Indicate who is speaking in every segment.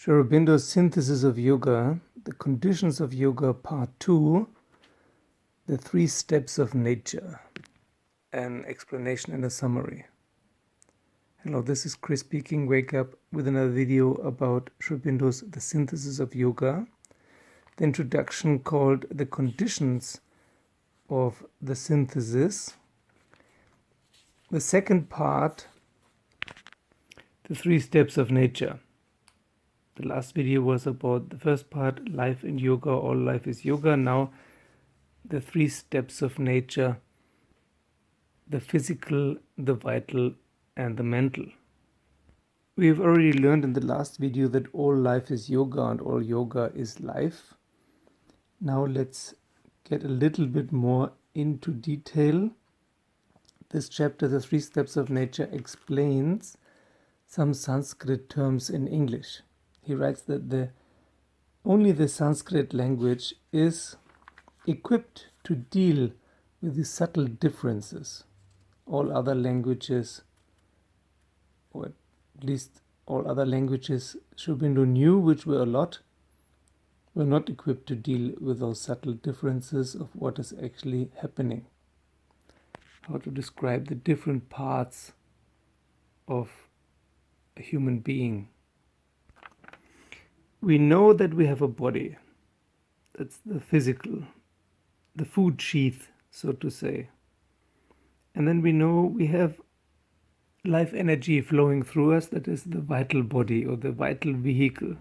Speaker 1: Sri Auribindo's Synthesis of Yoga, The Conditions of Yoga, Part 2, The 3 Steps of Nature, an explanation and a summary. Hello, this is Chris speaking. Wake up with another video about Sri Auribindo's The Synthesis of Yoga, the introduction called The Conditions of the Synthesis, the second part, The 3 Steps of Nature. The last video was about the first part, life in yoga, all life is yoga. Now the 3 steps of nature, the physical, the vital, and the mental. We have already learned in the last video that all life is yoga and all yoga is life. Now let's get a little bit more into detail. This chapter, The 3 Steps of Nature, explains some Sanskrit terms in English. He writes that only the Sanskrit language is equipped to deal with the subtle differences. All other languages, or at least all other languages Sri Aurobindo knew, which were a lot, were not equipped to deal with those subtle differences of what is actually happening. How to describe the different parts of a human being. We know that we have a body. That's the physical, the food sheath, so to say. And then we know we have life energy flowing through us. That is the vital body or the vital vehicle.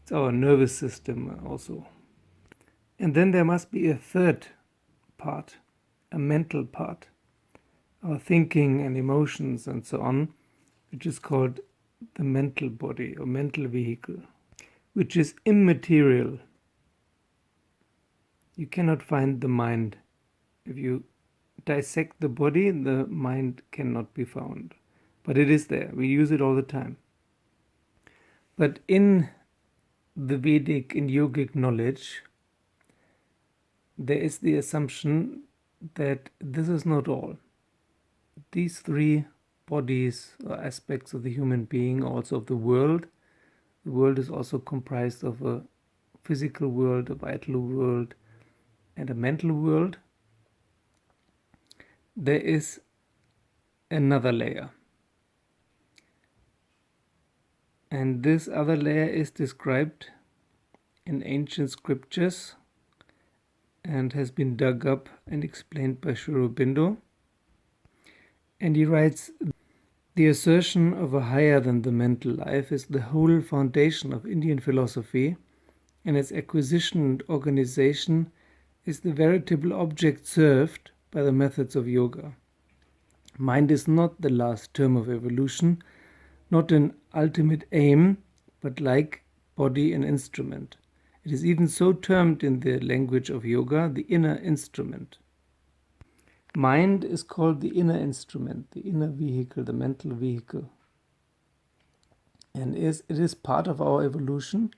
Speaker 1: It's our nervous system also. And then there must be a third part, a mental part, our thinking and emotions and so on, which is called the mental body or mental vehicle, which is immaterial. You cannot find the mind. If you dissect the body, the mind cannot be found. But it is there. We use it all the time. But in the Vedic and yogic knowledge, there is the assumption that this is not all. These 3 bodies or aspects of the human being, also of the world. The world is also comprised of a physical world, a vital world, and a mental world. There is another layer. And this other layer is described in ancient scriptures and has been dug up and explained by Sri Aurobindo. And he writes, the assertion of a higher than the mental life is the whole foundation of Indian philosophy, and its acquisition and organization is the veritable object served by the methods of yoga. Mind is not the last term of evolution, not an ultimate aim, but like body an instrument. It is even so termed in the language of yoga, the inner instrument. Mind is called the inner instrument, the inner vehicle, the mental vehicle. And it is part of our evolution,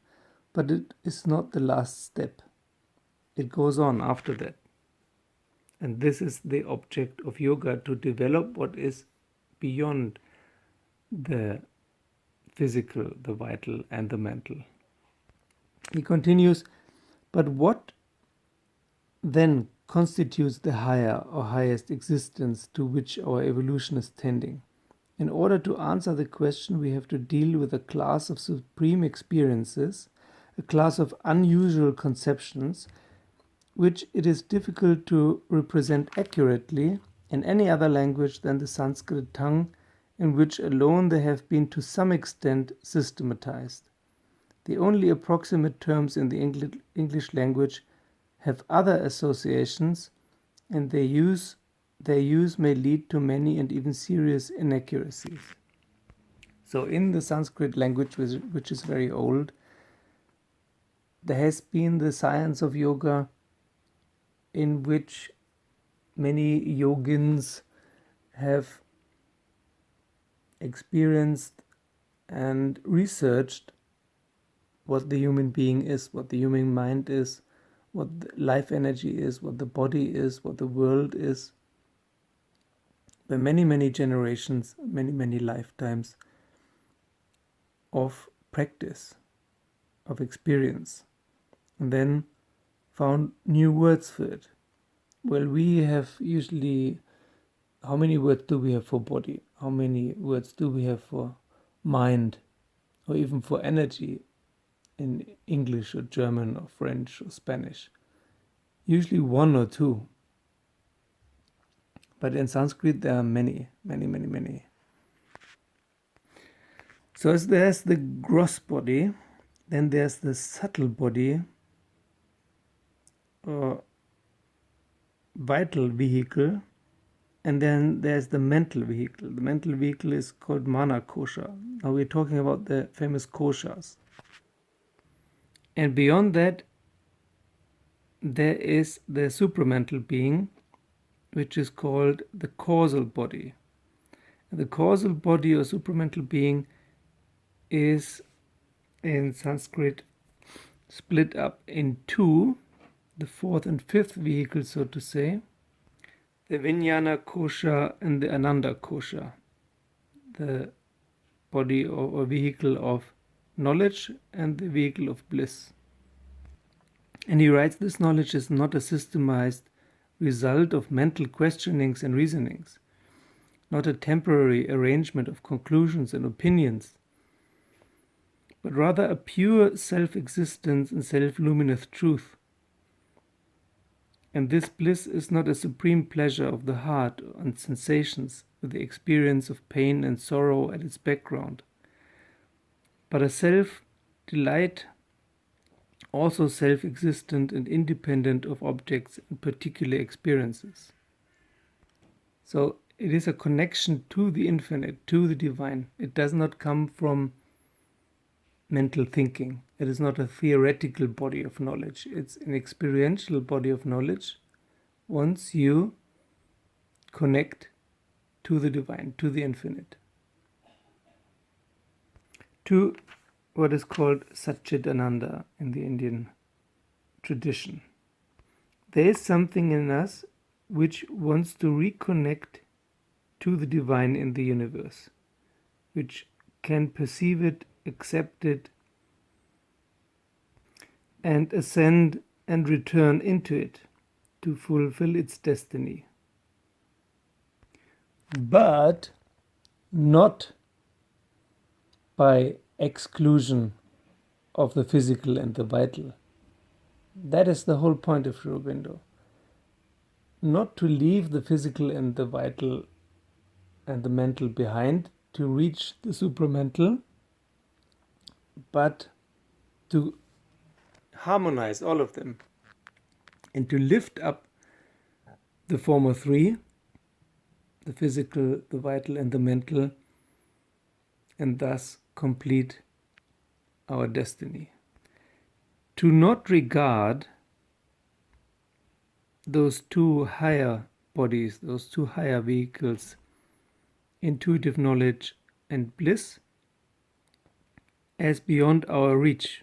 Speaker 1: but it is not the last step. It goes on after that. And this is the object of yoga, to develop what is beyond the physical, the vital, and the mental. He continues, but what then constitutes the higher or highest existence to which our evolution is tending? In order to answer the question, we have to deal with a class of supreme experiences, a class of unusual conceptions, which it is difficult to represent accurately in any other language than the Sanskrit tongue, in which alone they have been to some extent systematized. The only approximate terms in the English language have other associations, and their use may lead to many and even serious inaccuracies. So in the Sanskrit language, which is very old, there has been the science of yoga in which many yogins have experienced and researched what the human being is, what the human mind is, what life energy is, what the body is, what the world is. By many, many generations, many, many lifetimes of practice, of experience, and then found new words for it. Well, we have usually, how many words do we have for body? How many words do we have for mind, or even for energy in English or German or French or Spanish? Usually one or two. But in Sanskrit there are many. So as there's the gross body, then there's the subtle body, or vital vehicle, and then there's the mental vehicle. The mental vehicle is called mana kosha. Now we're talking about the famous koshas. And beyond that, there is the supramental being, which is called the causal body. And the causal body or supramental being is in Sanskrit split up in two, the fourth and fifth vehicle, so to say, the Vijnana kosha and the Ananda kosha, the body or vehicle of knowledge and the vehicle of bliss. And he writes, this knowledge is not a systemized result of mental questionings and reasonings, not a temporary arrangement of conclusions and opinions, but rather a pure self-existence and self-luminous truth. And this bliss is not a supreme pleasure of the heart and sensations with the experience of pain and sorrow at its background, but a self-delight, also self-existent and independent of objects and particular experiences. So it is a connection to the infinite, to the divine. It does not come from mental thinking. It is not a theoretical body of knowledge. It's an experiential body of knowledge once you connect to the divine, to the infinite, to what is called Satchitananda in the Indian tradition. There is something in us which wants to reconnect to the divine in the universe, which can perceive it, accept it, and ascend and return into it to fulfill its destiny. But not by exclusion of the physical and the vital. That is the whole point of Sri Auribindo. Not to leave the physical and the vital and the mental behind to reach the supramental, but to harmonize all of them and to lift up the former three, the physical, the vital, and the mental, and thus complete our destiny. To not regard those two higher bodies, those two higher vehicles, intuitive knowledge and bliss, as beyond our reach,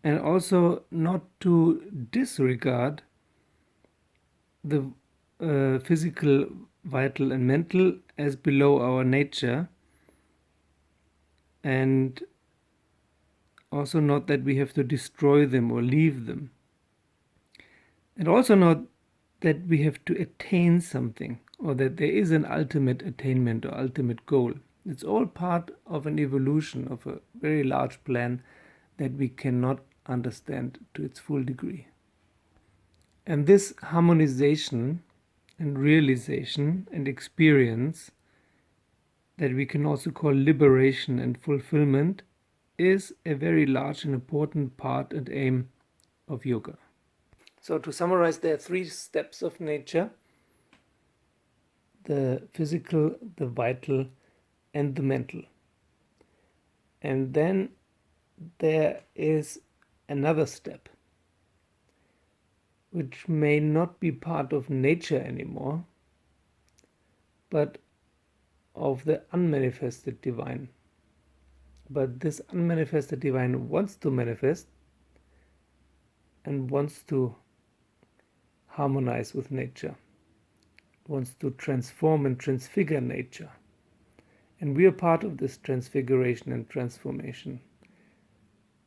Speaker 1: and also not to disregard the physical, vital, and mental as below our nature, and also not that we have to destroy them or leave them, and also not that we have to attain something or that there is an ultimate attainment or ultimate goal. It's all part of an evolution of a very large plan that we cannot understand to its full degree. And this harmonization and realization and experience that we can also call liberation and fulfillment is a very large and important part and aim of yoga. So to summarize, there are three steps of nature: the physical, the vital, and the mental. And then there is another step, which may not be part of nature anymore, but of the unmanifested divine. But this unmanifested divine wants to manifest and wants to harmonize with nature, wants to transform and transfigure nature. And we are part of this transfiguration and transformation,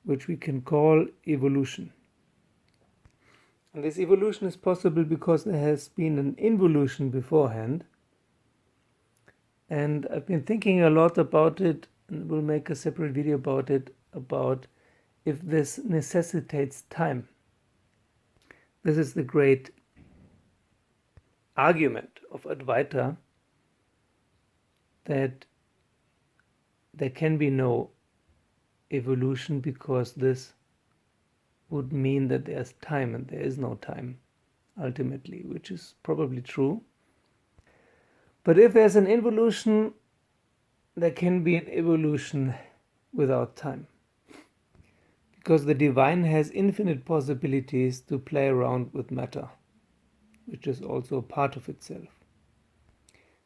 Speaker 1: which we can call evolution. And this evolution is possible because there has been an involution beforehand. And I've been thinking a lot about it, and we'll make a separate video about it, about if this necessitates time. This is the great argument of Advaita, that there can be no evolution because this would mean that there's time, and there is no time ultimately, which is probably true. But if there's an involution, there can be an evolution without time, because the divine has infinite possibilities to play around with matter, which is also a part of itself.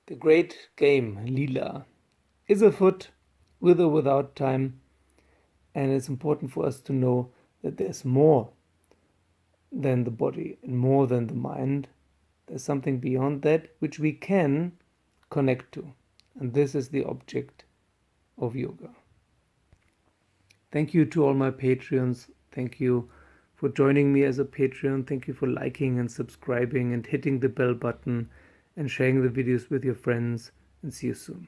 Speaker 1: The great game, Lila, is afoot with or without time, and it's important for us to know that there's more than the body and more than the mind. There's something beyond that which we can connect to, and this is the object of yoga. Thank you to all my Patreons. Thank you for joining me as a Patreon. Thank you for liking and subscribing and hitting the bell button and sharing the videos with your friends, and see you soon.